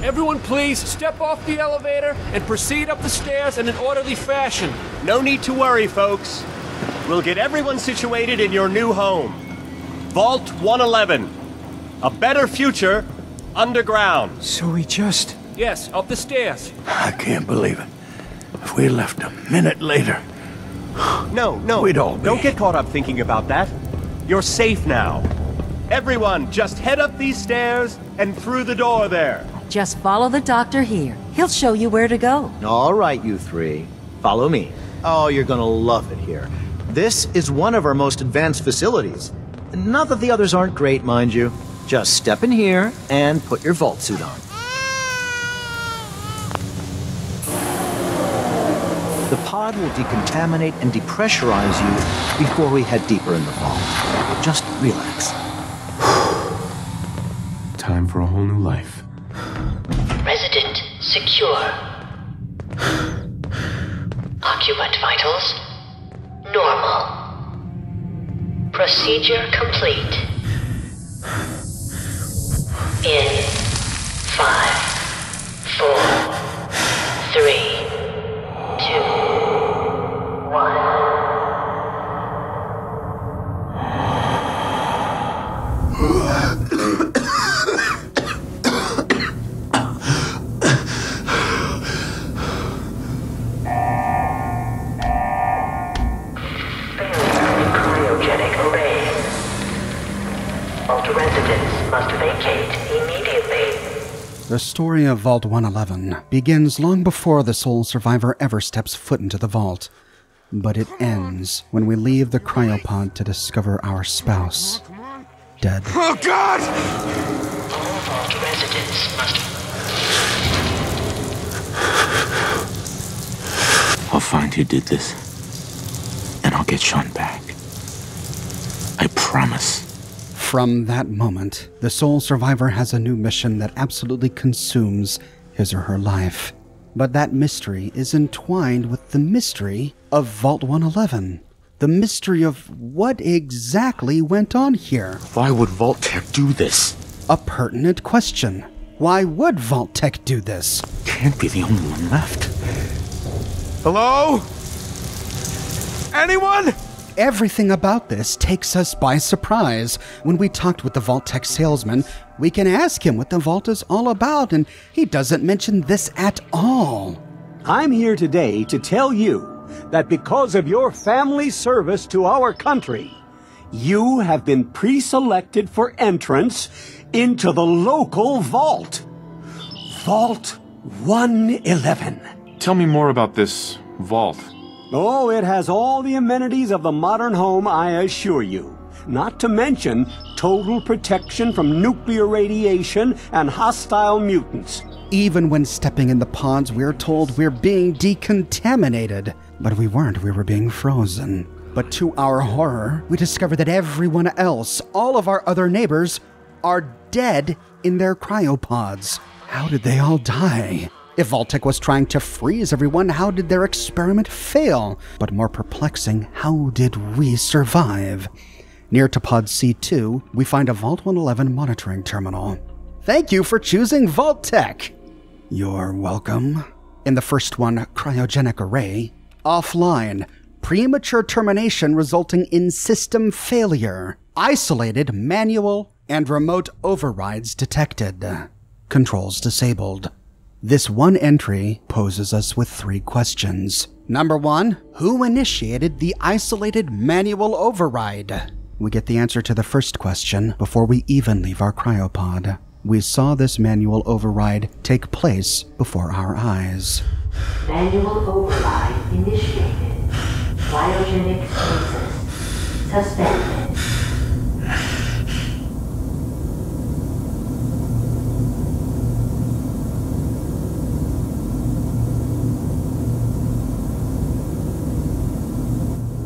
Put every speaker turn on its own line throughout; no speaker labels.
Everyone please step off the elevator and proceed up the stairs in an orderly fashion.
No need to worry, folks. We'll get everyone situated in your new home. Vault 111. A better future underground.
So we just...
Yes, up the stairs.
I can't believe it. If we left a minute later...
No,
We'd all be...
Don't get caught up thinking about that. You're safe now. Everyone, just head up these stairs and through the door there.
Just follow the doctor here. He'll show you where to go.
All right, you three. Follow me. Oh, you're gonna love it here. This is one of our most advanced facilities. Not that the others aren't great, mind you. Just step in here and put your vault suit on. The pod will decontaminate and depressurize you before we head deeper in the vault. Just relax.
Time for a whole new life.
Resident secure. Occupant vitals normal. Procedure complete. In 5, 4, 3, 2, 1. Residents must vacate immediately.
The story of Vault 111 begins long before the sole survivor ever steps foot into the vault. But it ends when we leave the cryopod to discover our spouse dead.
Oh, God!
All vault residents must...
I'll find who did this, and I'll get Sean back. I promise.
From that moment, the sole survivor has a new mission that absolutely consumes his or her life. But that mystery is entwined with the mystery of Vault 111. The mystery of what exactly went on here.
Why would Vault Tech do this?
A pertinent question. Why would Vault Tech do this?
Can't be the only one left.
Hello? Anyone?
Everything about this takes us by surprise. When we talked with the Vault Tech salesman, we can ask him what the vault is all about, and he doesn't mention this at all.
I'm here today to tell you that because of your family service to our country, you have been pre-selected for entrance into the local vault. Vault 111.
Tell me more about this vault.
Oh, it has all the amenities of the modern home, I assure you. Not to mention total protection from nuclear radiation and hostile mutants.
Even when stepping in the pods, we're told we're being decontaminated. But we weren't, we were being frozen. But to our horror, we discover that everyone else, all of our other neighbors, are dead in their cryopods. How did they all die? If Vault-Tec was trying to freeze everyone, how did their experiment fail? But more perplexing, how did we survive? Near to Pod C2, we find a Vault 111 monitoring terminal. Thank you for choosing Vault-Tec! You're welcome. In the first one, cryogenic array. Offline, premature termination resulting in system failure. Isolated, manual, and remote overrides detected. Controls disabled. This one entry poses us with 3 questions. Number 1, who initiated the isolated manual override? We get the answer to the first question before we even leave our cryopod. We saw this manual override take place before our eyes.
Manual override initiated. Cryogenic stasis suspended.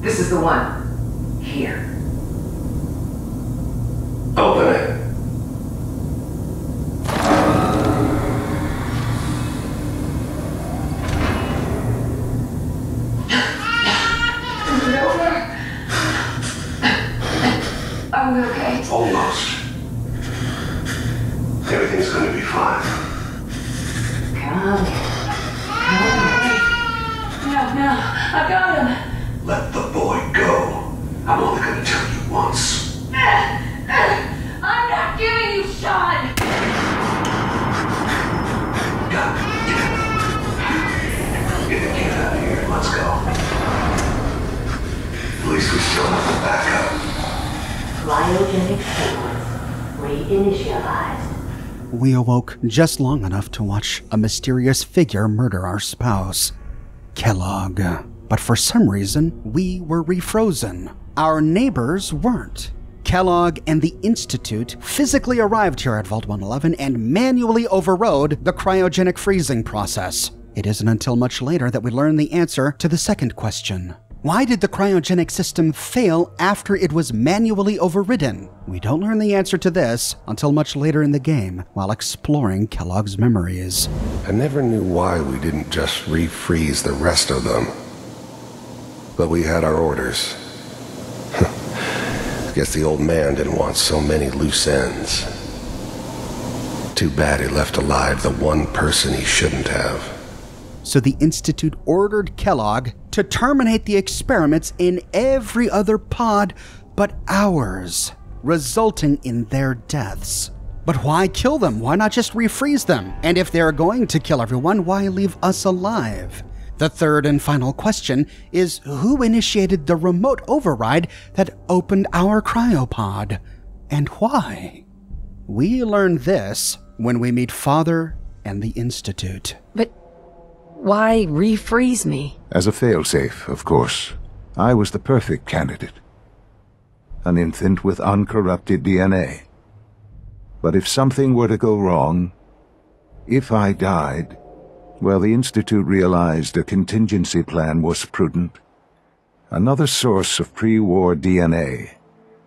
This is the one. Here.
Open it.
Are we okay?
Almost. Everything's gonna be fine.
Come in.
No, I got him.
Let the boy go. I'm only gonna tell you once.
I'm not giving you Sean.
God damn it. Get the kid out of here. Let's go. At least we still have the backup.
Cryogenic sequence reinitialized.
We awoke just long enough to watch a mysterious figure murder our spouse, Kellogg. But for some reason, we were refrozen. Our neighbors weren't. Kellogg and the Institute physically arrived here at Vault 111 and manually overrode the cryogenic freezing process. It isn't until much later that we learn the answer to the second question. Why did the cryogenic system fail after it was manually overridden? We don't learn the answer to this until much later in the game, while exploring Kellogg's memories.
I never knew why we didn't just refreeze the rest of them. But we had our orders. Guess the old man didn't want so many loose ends. Too bad he left alive the one person he shouldn't have.
So the Institute ordered Kellogg to terminate the experiments in every other pod but ours, resulting in their deaths. But why kill them? Why not just refreeze them? And if they're going to kill everyone, why leave us alive? The third and final question is, who initiated the remote override that opened our cryopod? And why? We learn this when we meet Father and the Institute.
But why refreeze me?
As a failsafe, of course. I was the perfect candidate. An infant with uncorrupted DNA. But if something were to go wrong, if I died, well, the Institute realized a contingency plan was prudent. Another source of pre-war DNA,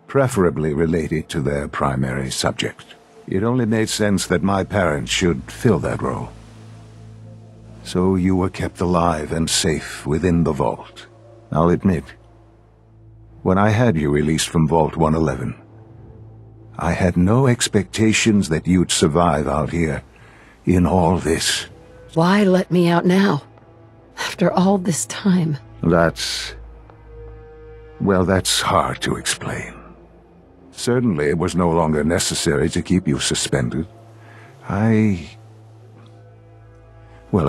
preferably related to their primary subject. It only made sense that my parents should fill that role. So you were kept alive and safe within the vault. I'll admit, when I had you released from Vault 111, I had no expectations that you'd survive out here in all this.
Why let me out now? After all this time?
That's hard to explain. Certainly it was no longer necessary to keep you suspended. I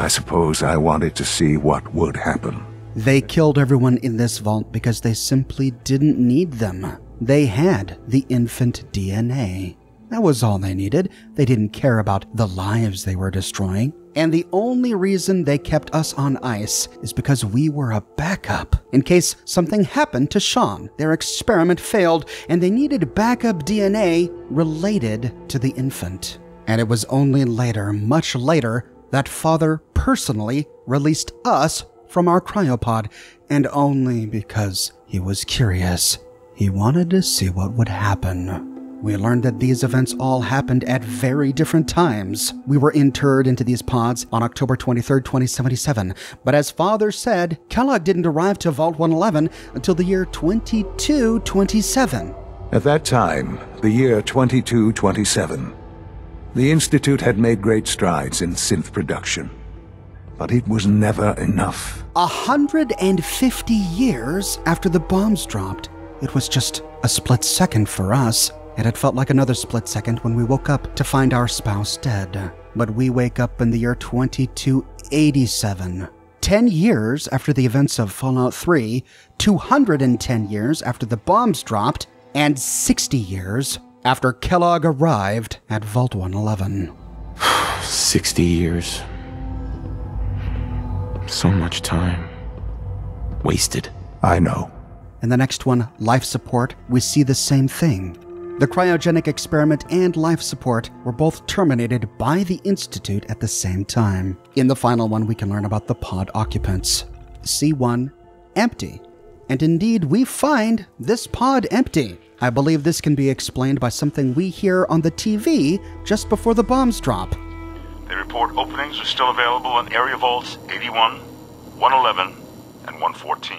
suppose I wanted to see what would happen.
They killed everyone in this vault because they simply didn't need them. They had the infant DNA. That was all they needed. They didn't care about the lives they were destroying. And the only reason they kept us on ice is because we were a backup. In case something happened to Sean, their experiment failed, and they needed backup DNA related to the infant. And it was only later, much later, that Father personally released us from our cryopod, and only because he was curious. He wanted to see what would happen. We learned that these events all happened at very different times. We were interred into these pods on October 23rd, 2077, but as Father said, Kellogg didn't arrive to Vault 111 until the year 2227.
At that time, the year 2227, the Institute had made great strides in synth production. But it was never enough.
150 years after the bombs dropped, it was just a split second for us. It had felt like another split second when we woke up to find our spouse dead. But we wake up in the year 2287. 10 years after the events of Fallout 3, 210 years after the bombs dropped, and 60 years after Kellogg arrived at Vault 111.
60 years. So much time. Wasted.
I know.
In the next one, life support, we see the same thing. The cryogenic experiment and life support were both terminated by the Institute at the same time. In the final one, we can learn about the pod occupants. C1, empty. And indeed, we find this pod empty. I believe this can be explained by something we hear on the TV just before the bombs drop.
They report openings are still available in area vaults 81, 111, and 114.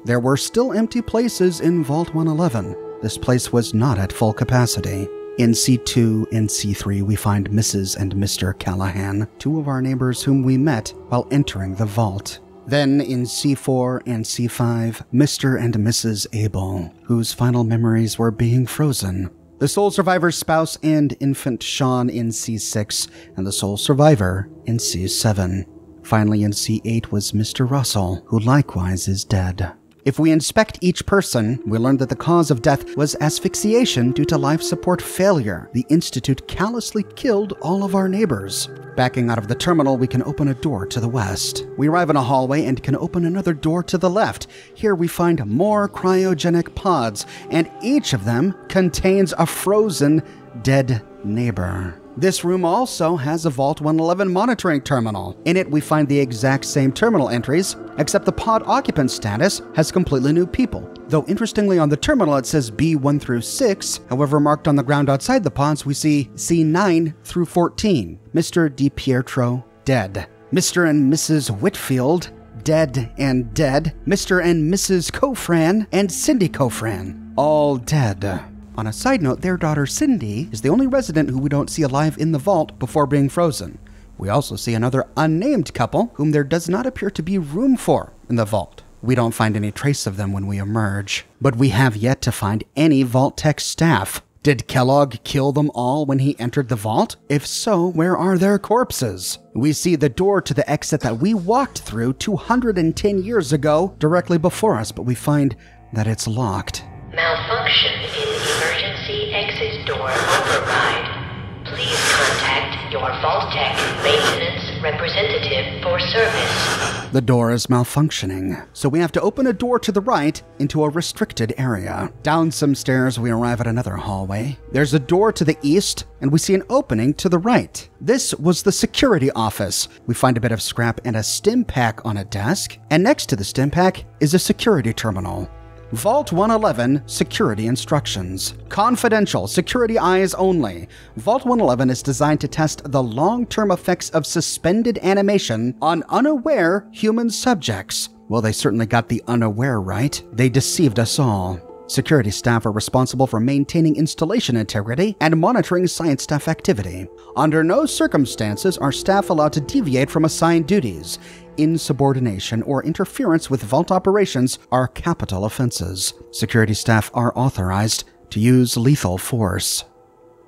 There were still empty places in Vault 111. This place was not at full capacity. In C2 and C3, we find Mrs. and Mr. Callahan, two of our neighbors whom we met while entering the vault. Then in C4 and C5, Mr. and Mrs. Abel, whose final memories were being frozen. The sole survivor's spouse and infant Sean in C6, and the sole survivor in C7. Finally in C8 was Mr. Russell, who likewise is dead. If we inspect each person, we learn that the cause of death was asphyxiation due to life support failure. The Institute callously killed all of our neighbors. Backing out of the terminal, we can open a door to the west. We arrive in a hallway and can open another door to the left. Here we find more cryogenic pods, and each of them contains a frozen, dead neighbor. This room also has a Vault 111 monitoring terminal. In it, we find the exact same terminal entries, except the pod occupant status has completely new people. Though interestingly on the terminal it says B1 through 6, however marked on the ground outside the pods we see C9 through 14. Mr. DiPietro, dead. Mr. and Mrs. Whitfield, dead and dead. Mr. and Mrs. Cofran and Cindy Cofran, all dead. On a side note, their daughter Cindy is the only resident who we don't see alive in the vault before being frozen. We also see another unnamed couple whom there does not appear to be room for in the vault. We don't find any trace of them when we emerge, but we have yet to find any Vault Tech staff. Did Kellogg kill them all when he entered the vault? If so, where are their corpses? We see the door to the exit that we walked through 210 years ago directly before us, but we find that it's locked.
Malfunction in emergency exit door override. Please contact your Vault Tech maintenance representative for service.
The door is malfunctioning, so we have to open a door to the right into a restricted area. Down some stairs, we arrive at another hallway. There's a door to the east, and we see an opening to the right. This was the security office. We find a bit of scrap and a stim pack on a desk, and next to the stim pack is a security terminal. Vault 111 Security Instructions. Confidential, security eyes only. Vault 111 is designed to test the long-term effects of suspended animation on unaware human subjects. Well, they certainly got the unaware right. They deceived us all. Security staff are responsible for maintaining installation integrity and monitoring science staff activity. Under no circumstances are staff allowed to deviate from assigned duties. Insubordination or interference with vault operations are capital offenses. Security staff are authorized to use lethal force.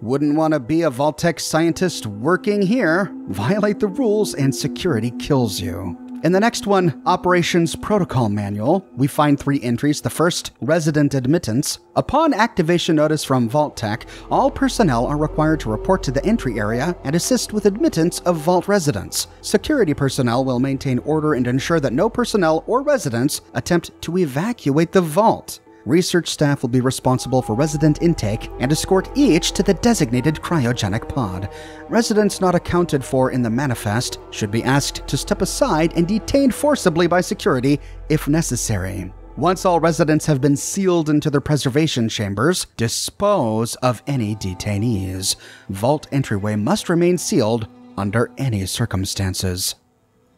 Wouldn't want to be a Vault Tech scientist working here. Violate the rules and security kills you. In the next one, Operations Protocol Manual, we find 3 entries. The first, Resident Admittance. Upon activation notice from Vault Tech, all personnel are required to report to the entry area and assist with admittance of Vault residents. Security personnel will maintain order and ensure that no personnel or residents attempt to evacuate the vault. Research staff will be responsible for resident intake and escort each to the designated cryogenic pod. Residents not accounted for in the manifest should be asked to step aside and detained forcibly by security if necessary. Once all residents have been sealed into their preservation chambers, dispose of any detainees. Vault entryway must remain sealed under any circumstances.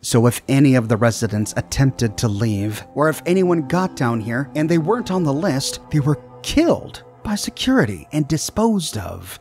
So if any of the residents attempted to leave, or if anyone got down here and they weren't on the list, they were killed by security and disposed of.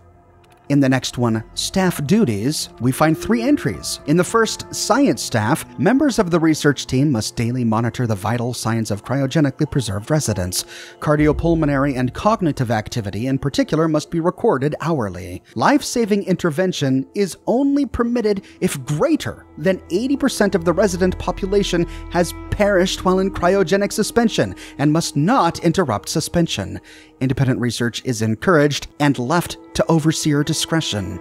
In the next one, Staff Duties, we find 3 entries. In the first, Science Staff, members of the research team must daily monitor the vital signs of cryogenically preserved residents. Cardiopulmonary and cognitive activity in particular must be recorded hourly. Life-saving intervention is only permitted if greater than 80% of the resident population has perished while in cryogenic suspension and must not interrupt suspension. Independent research is encouraged and left to overseer discretion.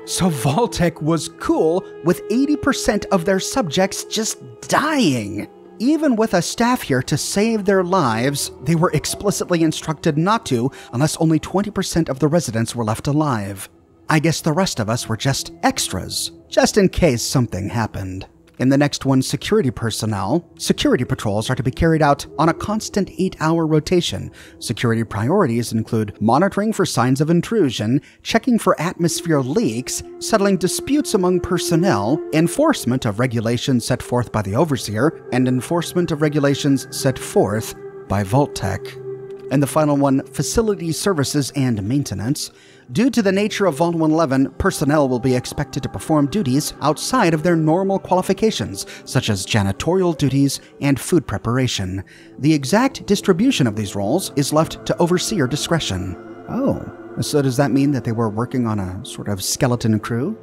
So Vault Tech was cool with 80% of their subjects just dying. Even with a staff here to save their lives, they were explicitly instructed not to unless only 20% of the residents were left alive. I guess the rest of us were just extras, just in case something happened. In the next one, security personnel. Security patrols are to be carried out on a constant 8-hour rotation. Security priorities include monitoring for signs of intrusion, checking for atmosphere leaks, settling disputes among personnel, enforcement of regulations set forth by the overseer, and enforcement of regulations set forth by Vault Tech. And the final one, facility services and maintenance. Due to the nature of Vault 111, personnel will be expected to perform duties outside of their normal qualifications, such as janitorial duties and food preparation. The exact distribution of these roles is left to overseer discretion. Oh, so does that mean that they were working on a sort of skeleton crew?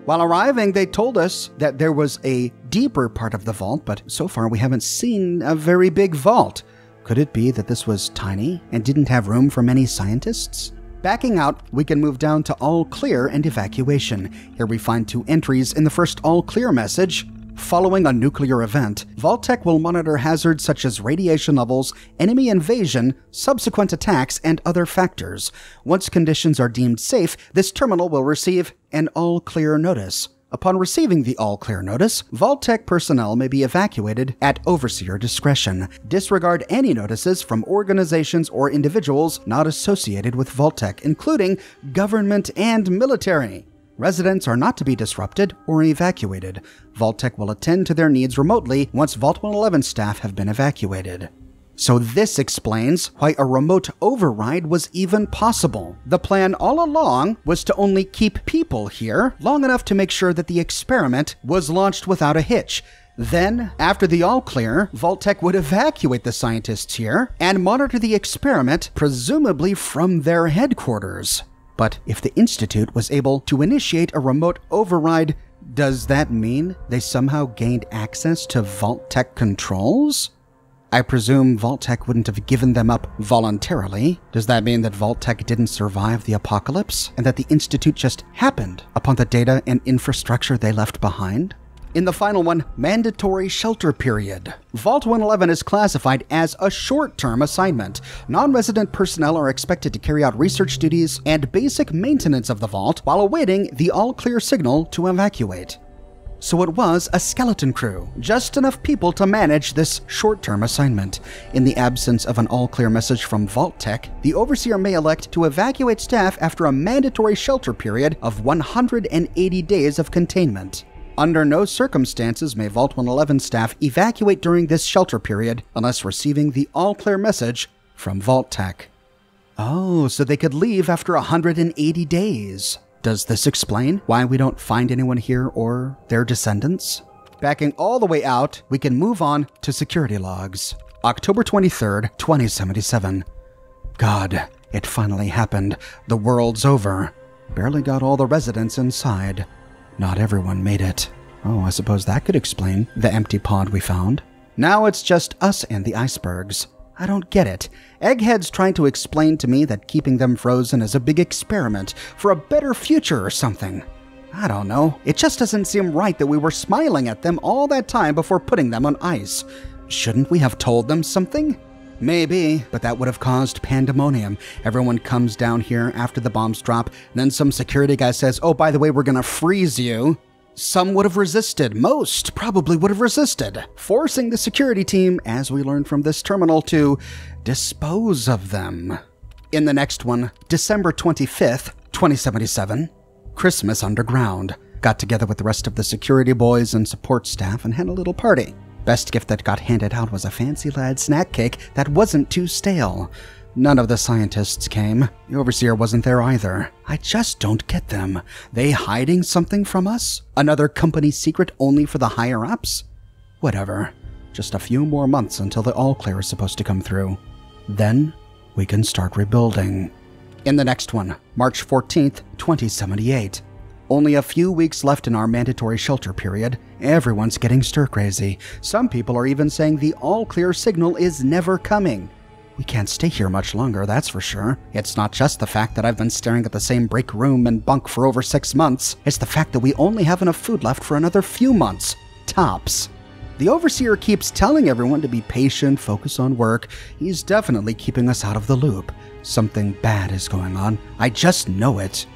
While arriving, they told us that there was a deeper part of the vault, but so far we haven't seen a very big vault. Could it be that this was tiny and didn't have room for many scientists? Backing out, we can move down to all clear and evacuation. Here we find 2 entries in the first all clear message. Following a nuclear event, Vault-Tec will monitor hazards such as radiation levels, enemy invasion, subsequent attacks, and other factors. Once conditions are deemed safe, this terminal will receive an all-clear notice. Upon receiving the all-clear notice, Vault-Tec personnel may be evacuated at overseer discretion. Disregard any notices from organizations or individuals not associated with Vault-Tec, including government and military. Residents are not to be disrupted or evacuated. Vault-Tec will attend to their needs remotely once Vault 111 staff have been evacuated. So this explains why a remote override was even possible. The plan all along was to only keep people here long enough to make sure that the experiment was launched without a hitch. Then, after the all-clear, Vault-Tec would evacuate the scientists here and monitor the experiment, presumably from their headquarters. But if the Institute was able to initiate a remote override, does that mean they somehow gained access to Vault-Tec controls? I presume Vault-Tec wouldn't have given them up voluntarily. Does that mean that Vault-Tec didn't survive the apocalypse, and that the Institute just happened upon the data and infrastructure they left behind? In the final one, mandatory shelter period. Vault 111 is classified as a short-term assignment. Non-resident personnel are expected to carry out research duties and basic maintenance of the vault while awaiting the all-clear signal to evacuate. So it was a skeleton crew, just enough people to manage this short-term assignment. In the absence of an all-clear message from Vault-Tec, the Overseer may elect to evacuate staff after a mandatory shelter period of 180 days of containment. Under no circumstances may Vault 111 staff evacuate during this shelter period unless receiving the all-clear message from Vault-Tec. Oh, so they could leave after 180 days. Does this explain why we don't find anyone here or their descendants? Backing all the way out, we can move on to security logs. October 23rd, 2077. God, it finally happened. The world's over. Barely got all the residents inside. Not everyone made it. Oh, I suppose that could explain the empty pod we found. Now it's just us and the icebergs. I don't get it. Egghead's trying to explain to me that keeping them frozen is a big experiment for a better future or something. I don't know. It just doesn't seem right that we were smiling at them all that time before putting them on ice. Shouldn't we have told them something? Maybe, but that would have caused pandemonium. Everyone comes down here after the bombs drop, then some security guy says, oh, by the way, we're gonna freeze you. Some would have resisted. Most probably would have resisted, forcing the security team, as we learned from this terminal, to dispose of them. In the next one, December 25th, 2077, Christmas underground. Got together with the rest of the security boys and support staff and had a little party. Best gift that got handed out was a fancy lad snack cake that wasn't too stale. None of the scientists came. The Overseer wasn't there either. I just don't get them. They hiding something from us? Another company secret only for the higher-ups? Whatever. Just a few more months until the all-clear is supposed to come through. Then we can start rebuilding. In the next one, March 14th, 2078. Only a few weeks left in our mandatory shelter period. Everyone's getting stir-crazy. Some people are even saying the all-clear signal is never coming. We can't stay here much longer, that's for sure. It's not just the fact that I've been staring at the same break room and bunk for over 6 months. It's the fact that we only have enough food left for another few months. Tops. The Overseer keeps telling everyone to be patient, focus on work. He's definitely keeping us out of the loop. Something bad is going on. I just know it.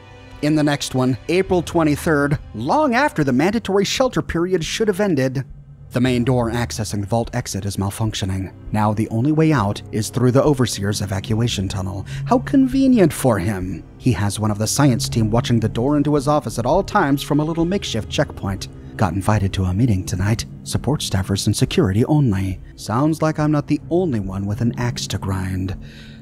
In the next one, April 23rd, long after the mandatory shelter period should have ended, the main door accessing the vault exit is malfunctioning. Now the only way out is through the Overseer's evacuation tunnel. How convenient for him. He has one of the science team watching the door into his office at all times from a little makeshift checkpoint. Got invited to a meeting tonight. Support staffers and security only. Sounds like I'm not the only one with an axe to grind.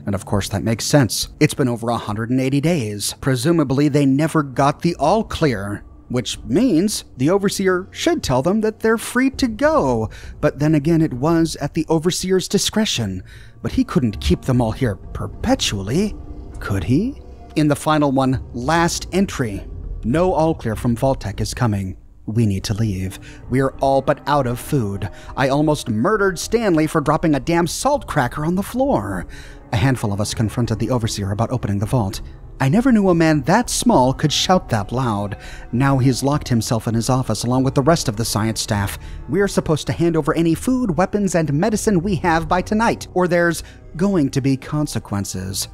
And of course that makes sense. It's been over 180 days. Presumably they never got the all clear. Which means the Overseer should tell them that they're free to go. But then again, it was at the Overseer's discretion. But he couldn't keep them all here perpetually, could he? In the final one, last entry. No all clear from Vault-Tec is coming. We need to leave. We are all but out of food. I almost murdered Stanley for dropping a damn salt cracker on the floor. A handful of us confronted the Overseer about opening the vault. I never knew a man that small could shout that loud. Now he's locked himself in his office along with the rest of the science staff. We're supposed to hand over any food, weapons, and medicine we have by tonight, or there's going to be consequences.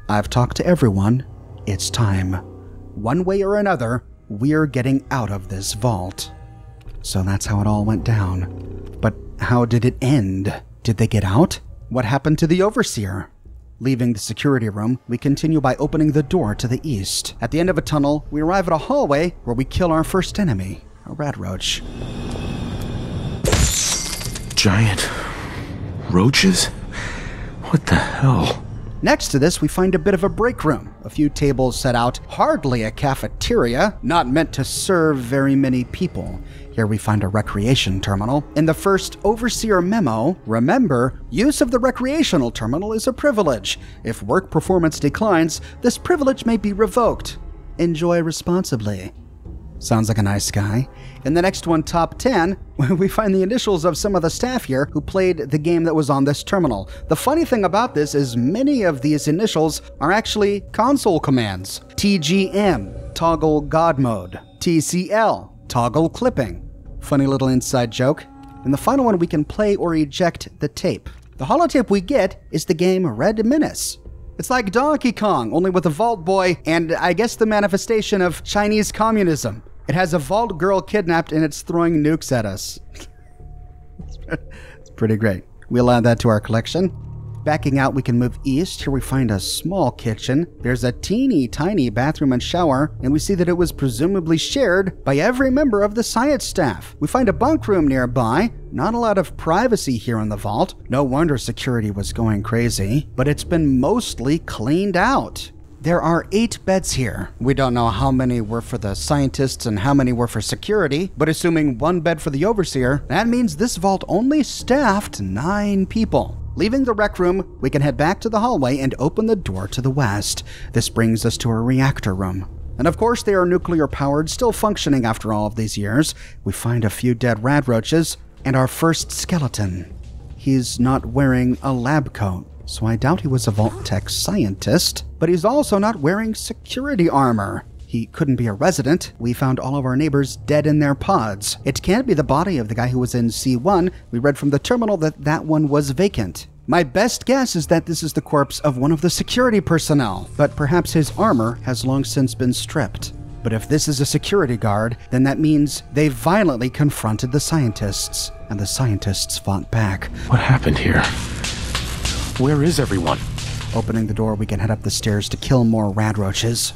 I've talked to everyone. It's time. One way or another, we're getting out of this vault. So that's how it all went down. But how did it end? Did they get out? What happened to the Overseer? Leaving the security room, we continue by opening the door to the east. At the end of a tunnel, we arrive at a hallway where we kill our first enemy, a rat roach.
Giant roaches? What the hell?
Next to this, we find a bit of a break room. A few tables set out, hardly a cafeteria, not meant to serve very many people. Here we find a recreation terminal. In the first Overseer memo, remember, use of the recreational terminal is a privilege. If work performance declines, this privilege may be revoked. Enjoy responsibly. Sounds like a nice guy. In the next one, top 10, we find the initials of some of the staff here who played the game that was on this terminal. The funny thing about this is many of these initials are actually console commands. TGM, toggle God mode. TCL, toggle clipping. Funny little inside joke. In the final one, we can play or eject the tape. The holotape we get is the game Admittance. It's like Donkey Kong, only with a Vault Boy and I guess the manifestation of Chinese communism. It has a Vault Girl kidnapped and it's throwing nukes at us. It's pretty great. We'll add that to our collection. Backing out, we can move east. Here we find a small kitchen. There's a teeny tiny bathroom and shower, and we see that it was presumably shared by every member of the science staff. We find a bunk room nearby. Not a lot of privacy here in the vault. No wonder security was going crazy, but it's been mostly cleaned out. There are 8 beds here. We don't know how many were for the scientists and how many were for security, but assuming 1 bed for the Overseer, that means this vault only staffed 9 people. Leaving the rec room, we can head back to the hallway and open the door to the west. This brings us to a reactor room. And of course they are nuclear powered, still functioning after all of these years. We find a few dead rad roaches and our first skeleton. He's not wearing a lab coat, so I doubt he was a Vault-Tec scientist, but he's also not wearing security armor. He couldn't be a resident. We found all of our neighbors dead in their pods. It can't be the body of the guy who was in C1. We read from the terminal that that one was vacant. My best guess is that this is the corpse of one of the security personnel, but perhaps his armor has long since been stripped. But if this is a security guard, then that means they violently confronted the scientists, and the scientists fought back.
What happened here? Where is everyone?
Opening the door, we can head up the stairs to kill more rad roaches.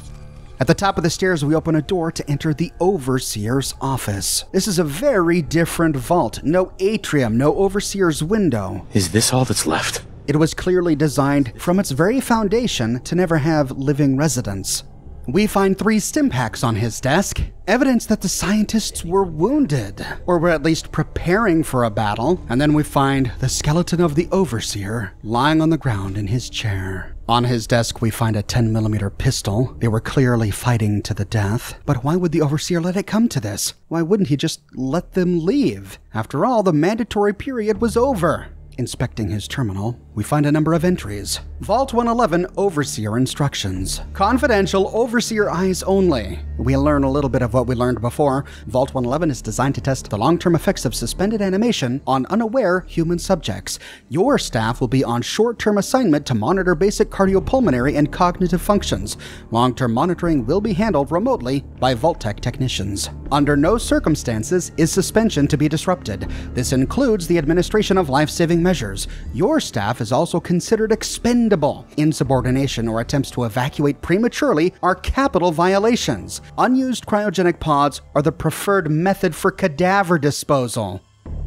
At the top of the stairs, we open a door to enter the Overseer's office. This is a very different vault. No atrium, no Overseer's window.
Is this all that's left?
It was clearly designed from its very foundation to never have living residents. We find 3 stim packs on his desk, evidence that the scientists were wounded, or were at least preparing for a battle, and then we find the skeleton of the Overseer lying on the ground in his chair. On his desk, we find a 10mm pistol. They were clearly fighting to the death. But why would the Overseer let it come to this? Why wouldn't he just let them leave? After all, the mandatory period was over. Inspecting his terminal, we find a number of entries. Vault 111 Overseer Instructions. Confidential, Overseer eyes only. We learn a little bit of what we learned before. Vault 111 is designed to test the long-term effects of suspended animation on unaware human subjects. Your staff will be on short-term assignment to monitor basic cardiopulmonary and cognitive functions. Long-term monitoring will be handled remotely by Vault-Tec technicians. Under no circumstances is suspension to be disrupted. This includes the administration of life-saving measures. Your staff is also considered expendable. Insubordination or attempts to evacuate prematurely are capital violations. Unused cryogenic pods are the preferred method for cadaver disposal.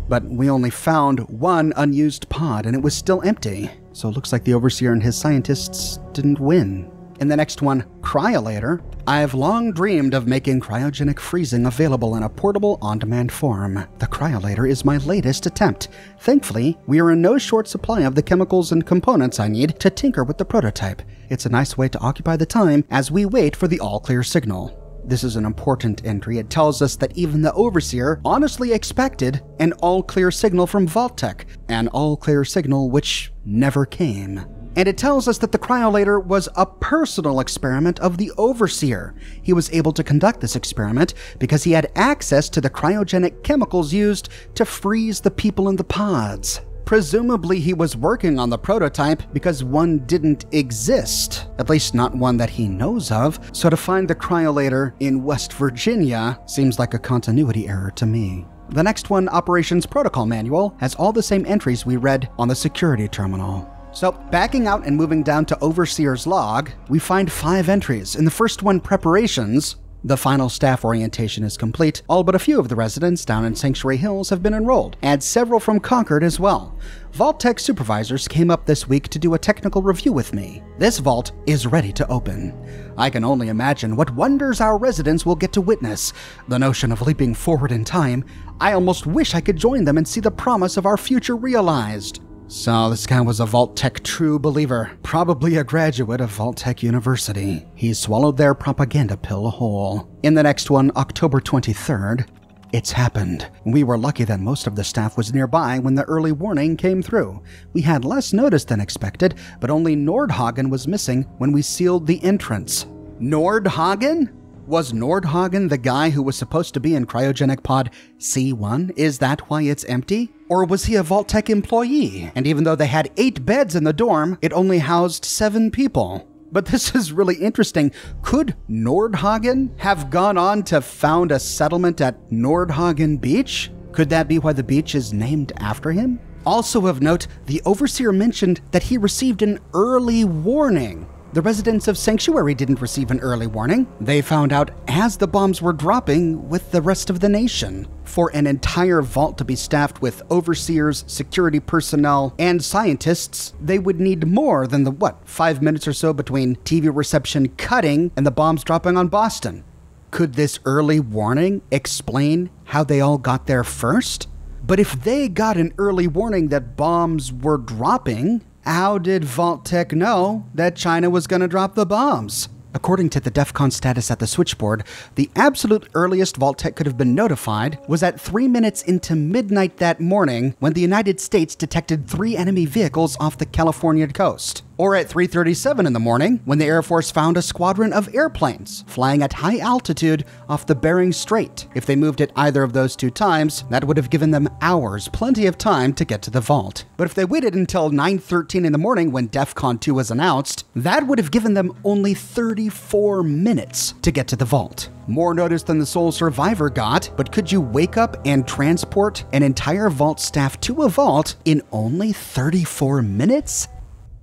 But we only found 1 unused pod and it was still empty. So it looks like the Overseer and his scientists didn't win. In the next one, Cryolator. I've long dreamed of making cryogenic freezing available in a portable, on-demand form. The Cryolator is my latest attempt. Thankfully, we are in no short supply of the chemicals and components I need to tinker with the prototype. It's a nice way to occupy the time as we wait for the all-clear signal. This is an important entry. It tells us that even the Overseer honestly expected an all-clear signal from Vault-Tec, an all-clear signal which never came. And it tells us that the Cryolator was a personal experiment of the Overseer. He was able to conduct this experiment because he had access to the cryogenic chemicals used to freeze the people in the pods. Presumably he was working on the prototype because one didn't exist, at least not one that he knows of, so to find the Cryolator in West Virginia seems like a continuity error to me. The next one, Operations Protocol Manual, has all the same entries we read on the security terminal. So, backing out and moving down to Overseer's log, we find 5 entries. In the first one, Preparations, the final staff orientation is complete. All but a few of the residents down in Sanctuary Hills have been enrolled, and several from Concord as well. Vault-Tec supervisors came up this week to do a technical review with me. This vault is ready to open. I can only imagine what wonders our residents will get to witness. The notion of leaping forward in time, I almost wish I could join them and see the promise of our future realized. So this guy was a Vault-Tec true believer, probably a graduate of Vault-Tec University. He swallowed their propaganda pill whole. In the next one, October 23rd, it's happened. We were lucky that most of the staff was nearby when the early warning came through. We had less notice than expected, but only Nordhagen was missing when we sealed the entrance. Nordhagen? Was Nordhagen the guy who was supposed to be in cryogenic pod C1? Is that why it's empty? Or was he a Vault-Tec employee? And even though they had 8 beds in the dorm, it only housed 7 people. But this is really interesting. Could Nordhagen have gone on to found a settlement at Nordhagen Beach? Could that be why the beach is named after him? Also of note, the Overseer mentioned that he received an early warning. The residents of Sanctuary didn't receive an early warning. They found out as the bombs were dropping with the rest of the nation. For an entire vault to be staffed with overseers, security personnel, and scientists, they would need more than the, 5 minutes or so between TV reception cutting and the bombs dropping on Boston. Could this early warning explain how they all got there first? But if they got an early warning that bombs were dropping, how did Vault-Tec know that China was going to drop the bombs? According to the DEFCON status at the switchboard, the absolute earliest Vault-Tec could have been notified was at 3 minutes into midnight that morning when the United States detected 3 enemy vehicles off the California coast. Or at 3:37 in the morning when the Air Force found a squadron of airplanes flying at high altitude off the Bering Strait. If they moved at either of those 2 times, that would have given them hours, plenty of time to get to the vault. But if they waited until 9:13 in the morning when DEFCON 2 was announced, that would have given them only 34 minutes to get to the vault. More notice than the sole survivor got, but could you wake up and transport an entire vault staff to a vault in only 34 minutes?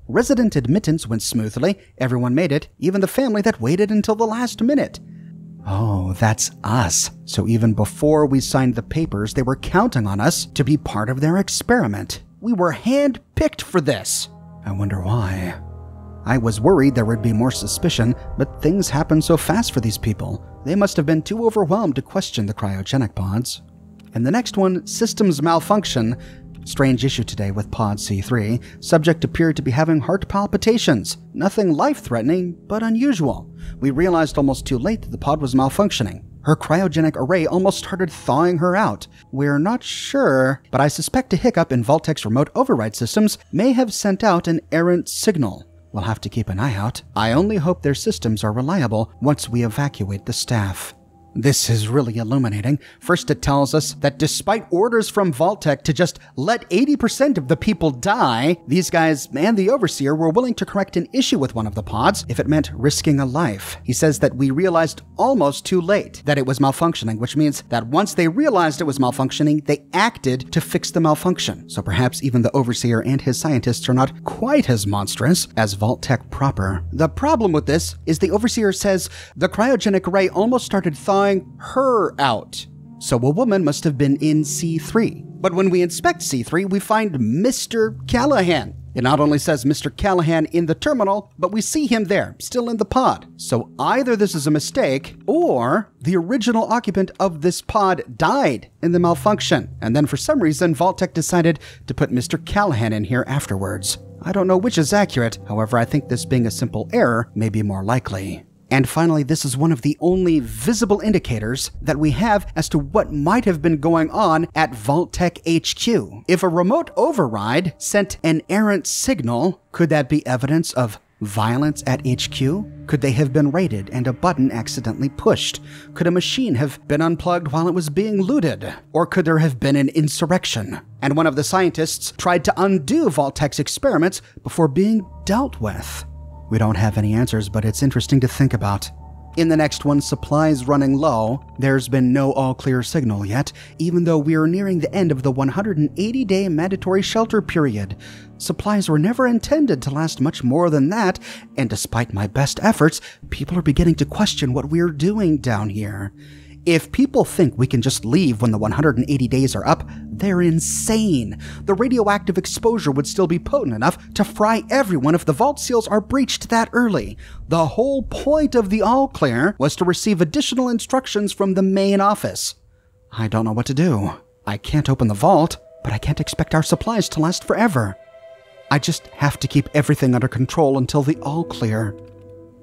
Resident admittance went smoothly. Everyone made it, even the family that waited until the last minute. Oh, that's us. So even before we signed the papers, they were counting on us to be part of their experiment. We were hand-picked for this. I wonder why. I was worried there would be more suspicion, but things happen so fast for these people. They must have been too overwhelmed to question the cryogenic pods. And the next one, systems malfunction. Strange issue today with Pod C3. Subject appeared to be having heart palpitations. Nothing life-threatening, but unusual. We realized almost too late that the pod was malfunctioning. Her cryogenic array almost started thawing her out. We're not sure, but I suspect a hiccup in Vault-Tec's remote override systems may have sent out an errant signal. We'll have to keep an eye out. I only hope their systems are reliable once we evacuate the staff. This is really illuminating. First, it tells us that despite orders from Vault-Tec to just let 80% of the people die, these guys and the Overseer were willing to correct an issue with one of the pods if it meant risking a life. He says that we realized almost too late that it was malfunctioning, which means that once they realized it was malfunctioning, they acted to fix the malfunction. So perhaps even the Overseer and his scientists are not quite as monstrous as Vault-Tec proper. The problem with this is the Overseer says the cryogenic array almost started thawing her out. so a woman must have been in C3. But when we inspect C3, we find Mr. Callahan. It not only says Mr. Callahan in the terminal, but we see him there, still in the pod. So either this is a mistake, or the original occupant of this pod died in the malfunction, and then for some reason, Vault-Tec decided to put Mr. Callahan in here afterwards. I don't know which is accurate, however, I think this being a simple error may be more likely. And finally, this is one of the only visible indicators that we have as to what might have been going on at Vault-Tec HQ. If a remote override sent an errant signal, could that be evidence of violence at HQ? Could they have been raided and a button accidentally pushed? Could a machine have been unplugged while it was being looted? Or could there have been an insurrection? And one of the scientists tried to undo Vault-Tec's experiments before being dealt with. We don't have any answers, but it's interesting to think about. In the next one, supplies running low. There's been no all-clear signal yet, even though we are nearing the end of the 180-day mandatory shelter period. Supplies were never intended to last much more than that, and despite my best efforts, people are beginning to question what we're doing down here. If people think we can just leave when the 180 days are up, they're insane. The radioactive exposure would still be potent enough to fry everyone if the vault seals are breached that early. The whole point of the all-clear was to receive additional instructions from the main office. I don't know what to do. I can't open the vault, but I can't expect our supplies to last forever. I just have to keep everything under control until the all-clear.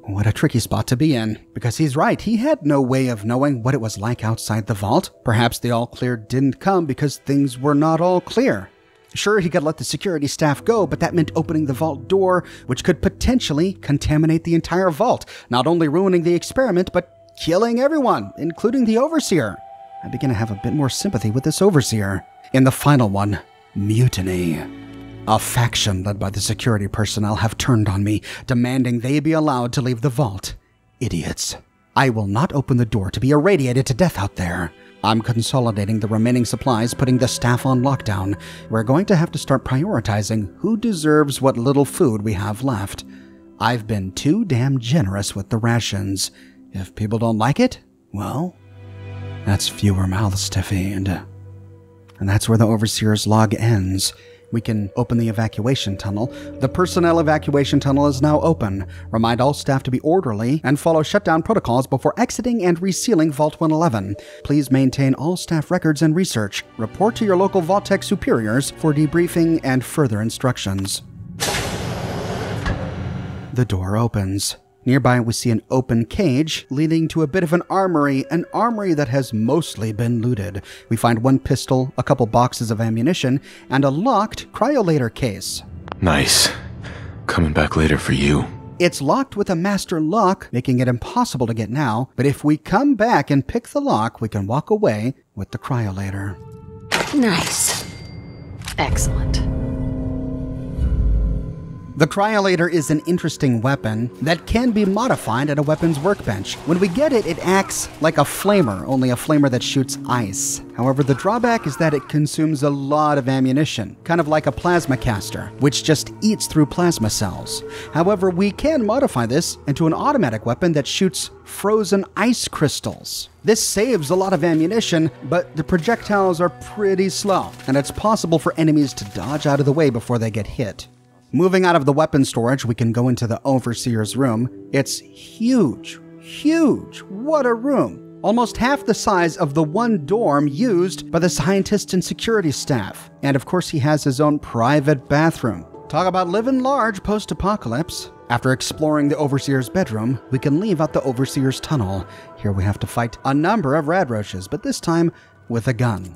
What a tricky spot to be in, because he's right, he had no way of knowing what it was like outside the vault. Perhaps the all-clear didn't come because things were not all clear. Sure, he could let the security staff go, but that meant opening the vault door, which could potentially contaminate the entire vault, not only ruining the experiment, but killing everyone, including the Overseer. I begin to have a bit more sympathy with this Overseer. In the final one, mutiny. A faction led by the security personnel have turned on me, demanding they be allowed to leave the vault. Idiots. I will not open the door to be irradiated to death out there. I'm consolidating the remaining supplies, putting the staff on lockdown. We're going to have to start prioritizing who deserves what little food we have left. I've been too damn generous with the rations. If people don't like it, well, that's fewer mouths to feed. And that's where the Overseer's log ends. We can open the evacuation tunnel. The personnel evacuation tunnel is now open. Remind all staff to be orderly and follow shutdown protocols before exiting and resealing Vault 111. Please maintain all staff records and research. Report to your local Vault-Tec superiors for debriefing and further instructions. The door opens. Nearby, we see an open cage leading to a bit of an armory that has mostly been looted. We find one pistol, a couple boxes of ammunition, and a locked cryolator case.
Nice. Coming back later for you.
It's locked with a master lock, making it impossible to get now, but if we come back and pick the lock, we can walk away with the cryolator.
Nice. Excellent.
The Cryolator is an interesting weapon that can be modified at a weapons workbench. When we get it, it acts like a flamer, only a flamer that shoots ice. However, the drawback is that it consumes a lot of ammunition, kind of like a plasma caster, which just eats through plasma cells. However, we can modify this into an automatic weapon that shoots frozen ice crystals. This saves a lot of ammunition, but the projectiles are pretty slow, and it's possible for enemies to dodge out of the way before they get hit. Moving out of the weapon storage, we can go into the Overseer's room. It's huge. Huge. What a room. Almost half the size of the one dorm used by the scientists and security staff. And of course, he has his own private bathroom. Talk about living large post-apocalypse. After exploring the Overseer's bedroom, we can leave out the Overseer's tunnel. Here we have to fight a number of rad roaches, but this time with a gun.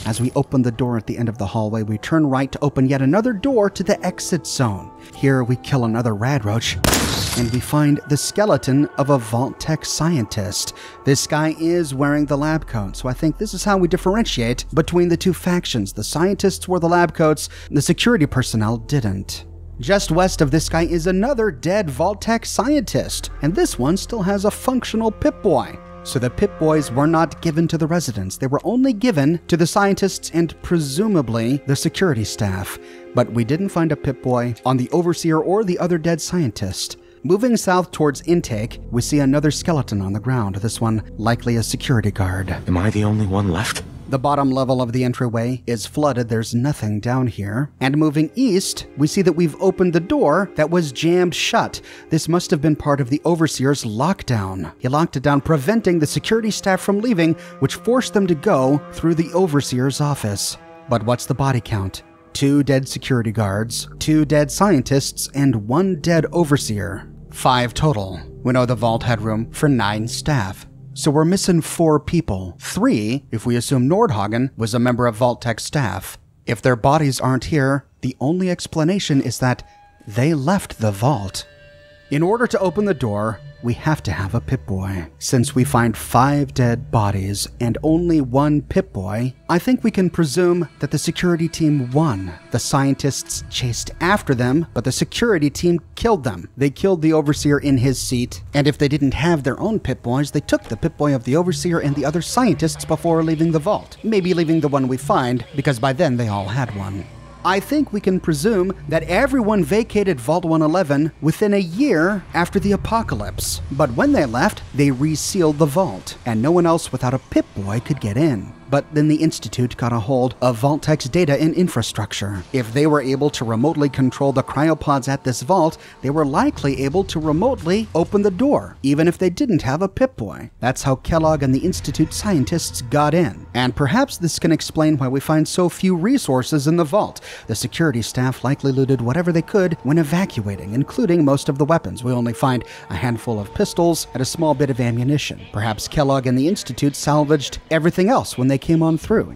As we open the door at the end of the hallway, we turn right to open yet another door to the exit zone. Here we kill another rad roach, and we find the skeleton of a Vault-Tec scientist. This guy is wearing the lab coat, so I think this is how we differentiate between the two factions. The scientists wore the lab coats, the security personnel didn't. Just west of this guy is another dead Vault-Tec scientist, and this one still has a functional Pip-Boy. So the Pip-Boys were not given to the residents. They were only given to the scientists and presumably the security staff. But we didn't find a Pip-Boy on the Overseer or the other dead scientist. Moving south towards intake, we see another skeleton on the ground, this one likely a security guard.
Am I the only one left?
The bottom level of the entryway is flooded, there's nothing down here. And moving east, we see that we've opened the door that was jammed shut. This must have been part of the Overseer's lockdown. He locked it down, preventing the security staff from leaving, which forced them to go through the Overseer's office. But what's the body count? 2 dead security guards, 2 dead scientists, and 1 dead Overseer. 5 total. We know the vault had room for 9 staff. So we're missing 4 people. 3, if we assume Nordhagen was a member of Vault-Tech staff. If their bodies aren't here, the only explanation is that they left the vault. In order to open the door, we have to have a Pip-Boy. Since we find 5 dead bodies and only 1 Pip-Boy, I think we can presume that the security team won. The scientists chased after them, but the security team killed them. They killed the Overseer in his seat, and if they didn't have their own Pip-Boys, they took the Pip-Boy of the Overseer and the other scientists before leaving the vault. Maybe leaving the one we find, because by then they all had one. I think we can presume that everyone vacated Vault 111 within a year after the apocalypse. But when they left, they resealed the vault, and no one else without a Pip-Boy could get in. But then the Institute got a hold of Vault-Tech's data and infrastructure. If they were able to remotely control the cryopods at this vault, they were likely able to remotely open the door, even if they didn't have a Pip-Boy. That's how Kellogg and the Institute scientists got in. And perhaps this can explain why we find so few resources in the vault. The security staff likely looted whatever they could when evacuating, including most of the weapons. We only find a handful of pistols and a small bit of ammunition. Perhaps Kellogg and the Institute salvaged everything else when they came on through.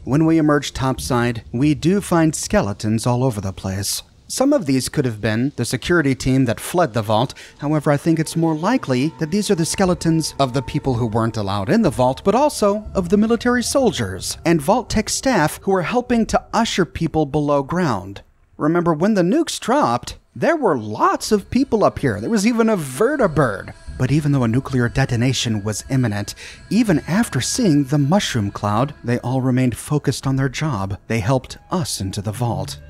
When we emerge topside, we do find skeletons all over the place. Some of these could have been the security team that fled the vault. However, I think it's more likely that these are the skeletons of the people who weren't allowed in the vault, but also of the military soldiers and Vault-Tech staff who were helping to usher people below ground. Remember, when the nukes dropped, there were lots of people up here. There was even a vertibird. But even though a nuclear detonation was imminent, even after seeing the mushroom cloud, they all remained focused on their job. They helped us into the vault.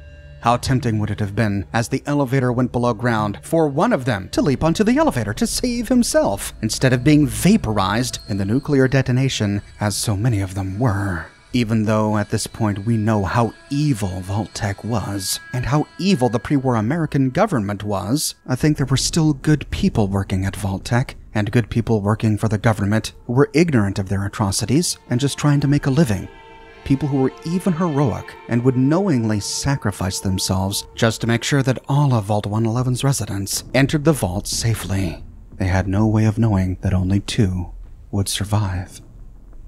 How tempting would it have been, as the elevator went below ground, for one of them to leap onto the elevator to save himself, instead of being vaporized in the nuclear detonation, as so many of them were. Even though at this point we know how evil Vault-Tech was, and how evil the pre-war American government was, I think there were still good people working at Vault-Tech, and good people working for the government who were ignorant of their atrocities and just trying to make a living. People who were even heroic and would knowingly sacrifice themselves just to make sure that all of Vault 111's residents entered the vault safely. They had no way of knowing that only 2 would survive.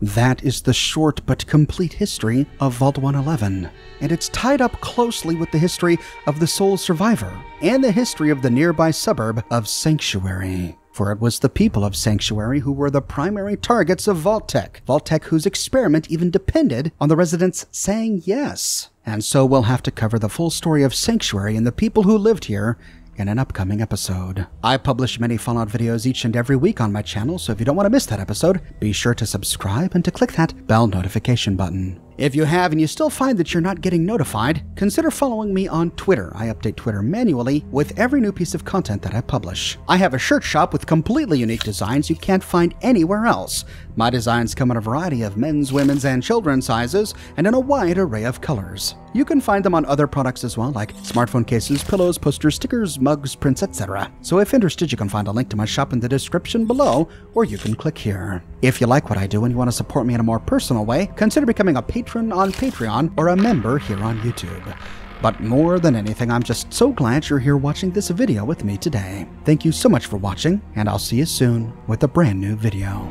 That is the short but complete history of Vault 111, and it's tied up closely with the history of the sole survivor and the history of the nearby suburb of Sanctuary. For it was the people of Sanctuary who were the primary targets of Vault-Tech. Vault-Tech whose experiment even depended on the residents saying yes. And so we'll have to cover the full story of Sanctuary and the people who lived here in an upcoming episode. I publish many Fallout videos each and every week on my channel, so if you don't want to miss that episode, be sure to subscribe and to click that bell notification button. If you have and you still find that you're not getting notified, consider following me on Twitter. I update Twitter manually with every new piece of content that I publish. I have a shirt shop with completely unique designs you can't find anywhere else. My designs come in a variety of men's, women's, and children's sizes, and in a wide array of colors. You can find them on other products as well, like smartphone cases, pillows, posters, stickers, mugs, prints, etc. So if interested, you can find a link to my shop in the description below, or you can click here. If you like what I do and you want to support me in a more personal way, consider becoming a patron on Patreon or a member here on YouTube. But more than anything, I'm just so glad you're here watching this video with me today. Thank you so much for watching, and I'll see you soon with a brand new video.